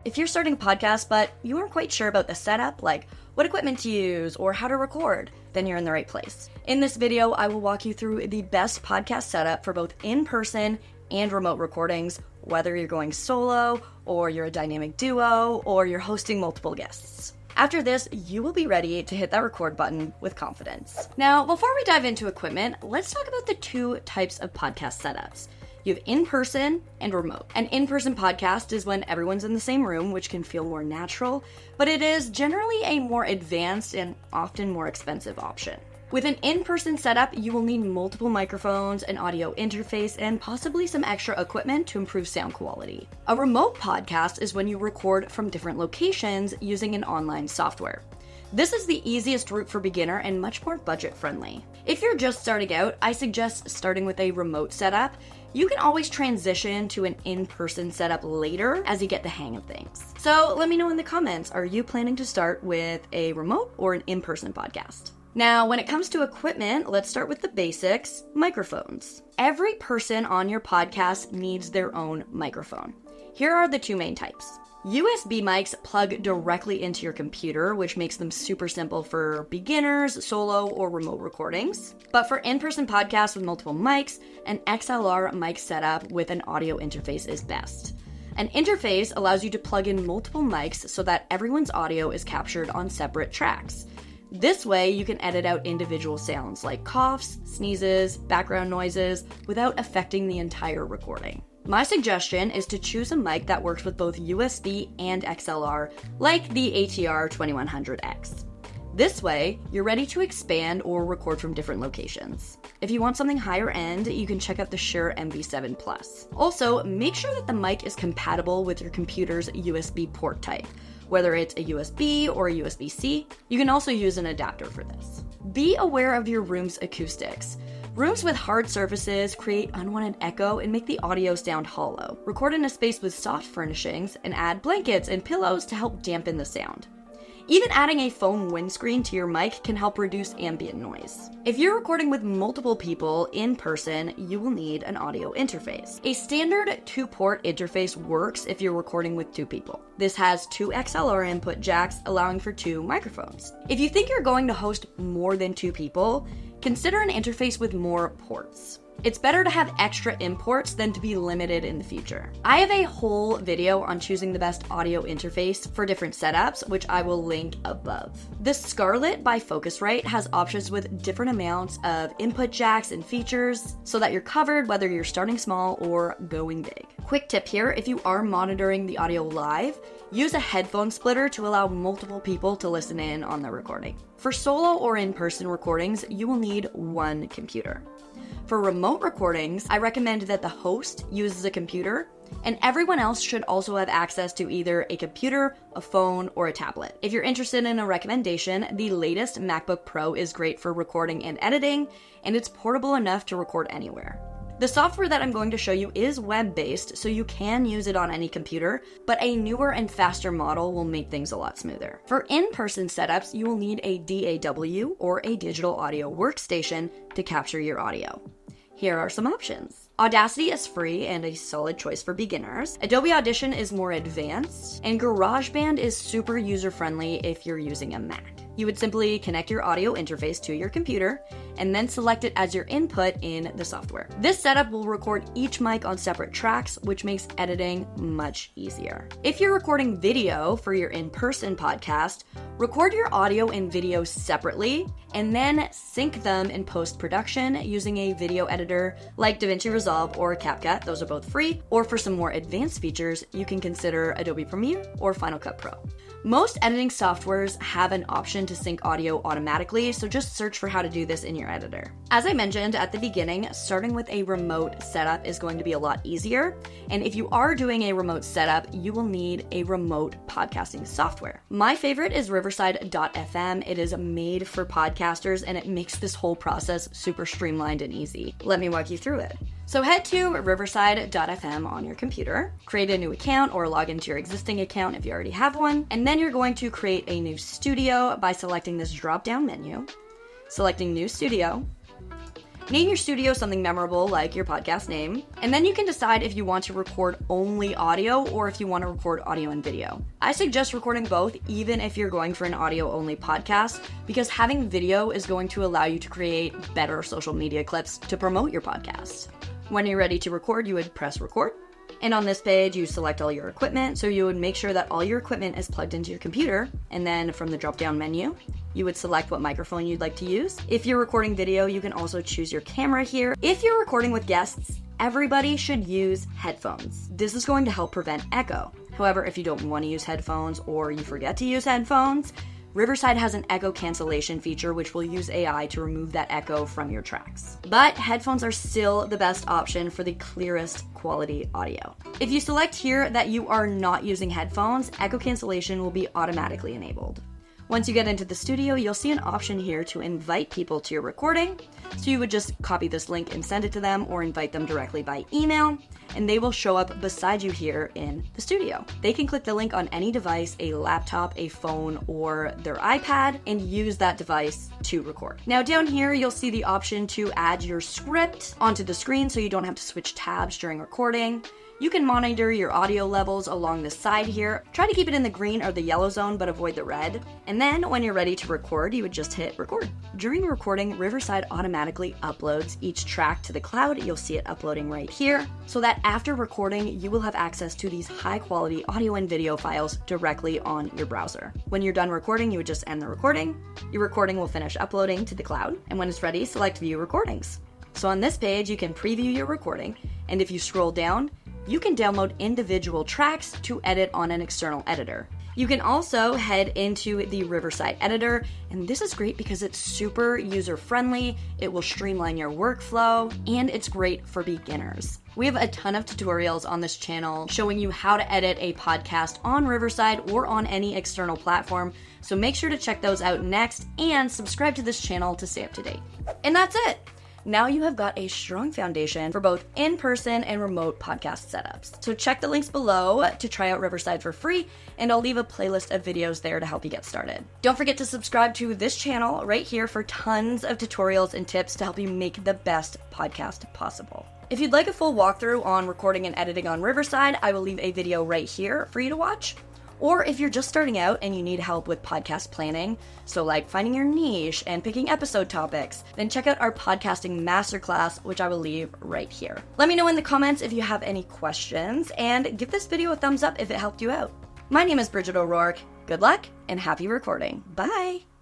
If you're starting a podcast but you aren't quite sure about the setup, like what equipment to use or how to record, then you're in the right place. In this video, I will walk you through the best podcast setup for both in-person and remote recordings, whether you're going solo or you're a dynamic duo or you're hosting multiple guests. After this, you will be ready to hit that record button with confidence. Now, before we dive into equipment, let's talk about the two types of podcast setups. You have in-person and remote. An in-person podcast is when everyone's in the same room, which can feel more natural, but it is generally a more advanced and often more expensive option. With an in-person setup, you will need multiple microphones, an audio interface, and possibly some extra equipment to improve sound quality. A remote podcast is when you record from different locations using an online software. This is the easiest route for beginner and much more budget-friendly. If you're just starting out, I suggest starting with a remote setup. You can always transition to an in-person setup later as you get the hang of things. So let me know in the comments, are you planning to start with a remote or an in-person podcast? Now, when it comes to equipment, let's start with the basics, microphones. Every person on your podcast needs their own microphone. Here are the two main types. USB mics plug directly into your computer, which makes them super simple for beginners, solo, or remote recordings. But for in-person podcasts with multiple mics, an XLR mic setup with an audio interface is best. An interface allows you to plug in multiple mics so that everyone's audio is captured on separate tracks. This way, you can edit out individual sounds like coughs, sneezes, background noises without affecting the entire recording. My suggestion is to choose a mic that works with both USB and XLR, like the ATR 2100X. This way, you're ready to expand or record from different locations. If you want something higher end, you can check out the Shure MV7 Plus. Also, make sure that the mic is compatible with your computer's USB port type. Whether it's a USB or a USB-C, you can also use an adapter for this. Be aware of your room's acoustics. Rooms with hard surfaces create unwanted echo and make the audio sound hollow. Record in a space with soft furnishings and add blankets and pillows to help dampen the sound. Even adding a foam windscreen to your mic can help reduce ambient noise. If you're recording with multiple people in person, you will need an audio interface. A standard 2-port interface works if you're recording with 2 people. This has 2 XLR input jacks, allowing for 2 microphones. If you think you're going to host more than 2 people, consider an interface with more ports. It's better to have extra imports than to be limited in the future. I have a whole video on choosing the best audio interface for different setups, which I will link above. The Scarlett by Focusrite has options with different amounts of input jacks and features so that you're covered whether you're starting small or going big. Quick tip here, if you are monitoring the audio live, use a headphone splitter to allow multiple people to listen in on the recording. For solo or in-person recordings, you will need one computer. For remote recordings, I recommend that the host uses a computer, and everyone else should also have access to either a computer, a phone, or a tablet. If you're interested in a recommendation, the latest MacBook Pro is great for recording and editing, and it's portable enough to record anywhere. The software that I'm going to show you is web-based, so you can use it on any computer, but a newer and faster model will make things a lot smoother. For in-person setups, you will need a DAW or a digital audio workstation to capture your audio. Here are some options. Audacity is free and a solid choice for beginners. Adobe Audition is more advanced, and GarageBand is super user-friendly if you're using a Mac. You would simply connect your audio interface to your computer and then select it as your input in the software. This setup will record each mic on separate tracks, which makes editing much easier. If you're recording video for your in-person podcast, record your audio and video separately and then sync them in post-production using a video editor like DaVinci Resolve or CapCut. Those are both free. Or for some more advanced features, you can consider Adobe Premiere or Final Cut Pro. Most editing softwares have an option to sync audio automatically, so just search for how to do this in your editor. As I mentioned at the beginning, starting with a remote setup is going to be a lot easier, and if you are doing a remote setup, you will need a remote podcasting software. My favorite is Riverside.fm. It is made for podcasters, and it makes this whole process super streamlined and easy. Let me walk you through it. So head to Riverside.fm on your computer, create a new account or log into your existing account if you already have one, and then you're going to create a new studio by selecting this drop-down menu, selecting New Studio, Name your studio something memorable like your podcast name, and then you can decide if you want to record only audio or if you want to record audio and video. I suggest recording both even if you're going for an audio-only podcast, because having video is going to allow you to create better social media clips to promote your podcast. When you're ready to record, you would press record. And on this page, you select all your equipment, so you would make sure that all your equipment is plugged into your computer, and then from the drop-down menu, you would select what microphone you'd like to use. If you're recording video, you can also choose your camera here. If you're recording with guests, everybody should use headphones. This is going to help prevent echo. However, if you don't want to use headphones or you forget to use headphones, Riverside has an echo cancellation feature which will use AI to remove that echo from your tracks. But headphones are still the best option for the clearest quality audio. If you select here that you are not using headphones, echo cancellation will be automatically enabled. Once you get into the studio, you'll see an option here to invite people to your recording. So you would just copy this link and send it to them, or invite them directly by email, and they will show up beside you here in the studio. They can click the link on any device, a laptop, a phone, or their iPad, and use that device to record. Now down here, you'll see the option to add your script onto the screen so you don't have to switch tabs during recording. You can monitor your audio levels along the side here. Try to keep it in the green or the yellow zone, but avoid the red. And then when you're ready to record, you would just hit record. During recording, Riverside automatically uploads each track to the cloud. You'll see it uploading right here, so that after recording, you will have access to these high quality audio and video files directly on your browser. When you're done recording, you would just end the recording. Your recording will finish uploading to the cloud, and when it's ready, select View Recordings. So on this page, you can preview your recording, and if you scroll down, you can download individual tracks to edit on an external editor. You can also head into the Riverside editor, and this is great because it's super user-friendly, it will streamline your workflow, and it's great for beginners. We have a ton of tutorials on this channel showing you how to edit a podcast on Riverside or on any external platform, so make sure to check those out next and subscribe to this channel to stay up to date. And that's it! Now you have got a strong foundation for both in-person and remote podcast setups. So check the links below to try out Riverside for free, and I'll leave a playlist of videos there to help you get started. Don't forget to subscribe to this channel right here for tons of tutorials and tips to help you make the best podcast possible. If you'd like a full walkthrough on recording and editing on Riverside, I will leave a video right here for you to watch. Or if you're just starting out and you need help with podcast planning, so like finding your niche and picking episode topics, then check out our podcasting masterclass, which I will leave right here. Let me know in the comments if you have any questions, and give this video a thumbs up if it helped you out. My name is Bridget O'Rourke. Good luck and happy recording. Bye!